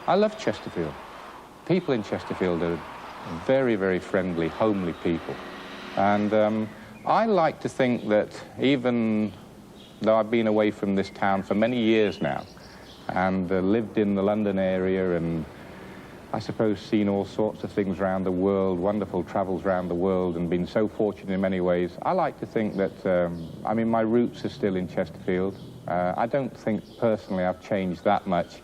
I love Chesterfield. People in Chesterfield are very, very friendly, homely people. And I like to think that even though I've been away from this town for many years now and lived in the London area and I suppose seen all sorts of things around the world, wonderful travels around the world and been so fortunate in many ways, I like to think that, I mean, my roots are still in Chesterfield. I don't think personally I've changed that much.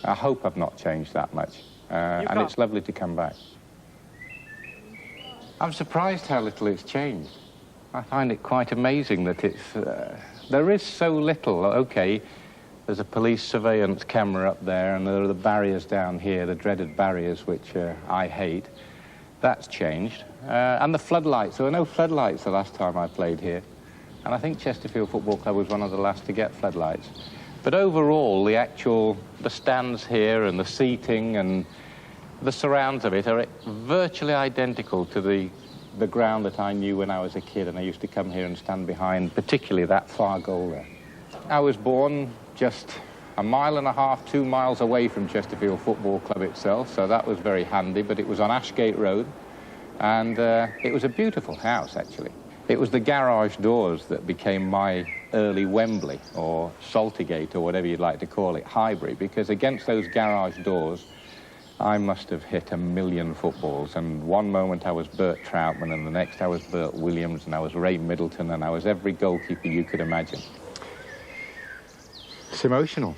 I hope I've not changed that much. And it's lovely to come back. I'm surprised how little it's changed. I find it quite amazing that it's... there is so little. OK, there's a police surveillance camera up there, and there are the barriers down here, the dreaded barriers, which I hate. That's changed. And the floodlights. There were no floodlights the last time I played here. And I think Chesterfield Football Club was one of the last to get floodlights. But overall, the stands here and the seating and the surrounds of it are virtually identical to the ground that I knew when I was a kid, and I used to come here and stand behind, particularly that far goal there. I was born just a mile and a half, 2 miles away from Chesterfield Football Club itself, so that was very handy, but it was on Ashgate Road, and it was a beautiful house, actually. It was the garage doors that became my early Wembley, or Saltergate, or whatever you'd like to call it, Highbury, because against those garage doors, I must have hit a million footballs, and one moment I was Bert Troutman, and the next I was Bert Williams, and I was Ray Middleton, and I was every goalkeeper you could imagine. It's emotional.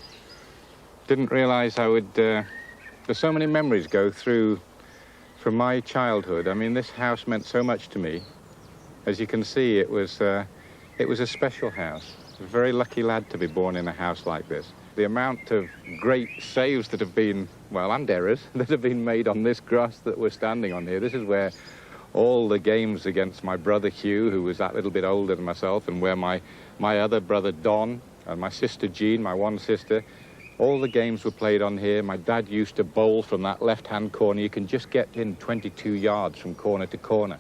Didn't realise I would... there's so many memories go through from my childhood. I mean, this house meant so much to me. As you can see, it was a special house. A very lucky lad to be born in a house like this. The amount of great saves that have been, well, and errors that have been made on this grass that we're standing on here. This is where all the games against my brother Hugh, who was that little bit older than myself, and where my other brother Don and my sister Jean, my one sister, all the games were played on here. My dad used to bowl from that left-hand corner. You can just get in 22 yards from corner to corner.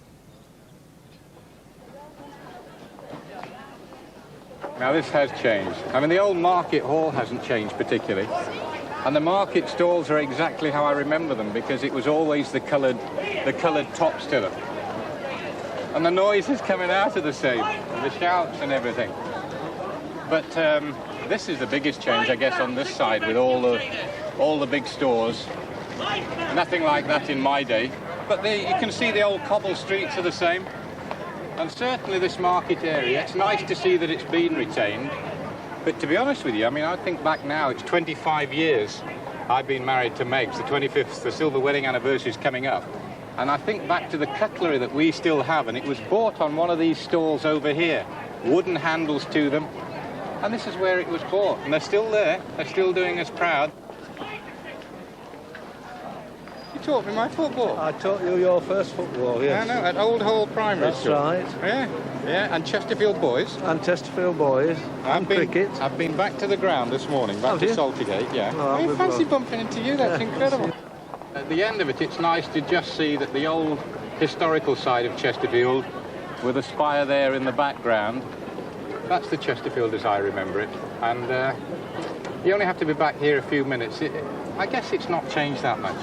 Now, this has changed. I mean, the old market hall hasn't changed particularly. And the market stalls are exactly how I remember them, because it was always the coloured tops to them. And the noise is coming out of the same, and the shouts and everything. But this is the biggest change, I guess, on this side, with all the big stores. Nothing like that in my day. But you can see the old cobble streets are the same. And certainly this market area, it's nice to see that it's been retained. But to be honest with you, I mean, I think back now, it's 25 years I've been married to Meg's. The 25th, the silver wedding anniversary is coming up. And I think back to the cutlery that we still have, and it was bought on one of these stalls over here. Wooden handles to them. And this is where it was bought. And they're still there. They're still doing us proud. You taught me my football. I taught you your first football, yes. I know, at Old Hall Primary School. That's right. Yeah, and Chesterfield Boys. And Chesterfield Boys, and cricket. I've been back to the ground this morning, back to Saltergate, yeah. Oh, I fancy bumping into you, that's incredible. At the end of it, it's nice to just see that the old historical side of Chesterfield, with a spire there in the background, that's the Chesterfield as I remember it. And you only have to be back here a few minutes. I guess it's not changed that much.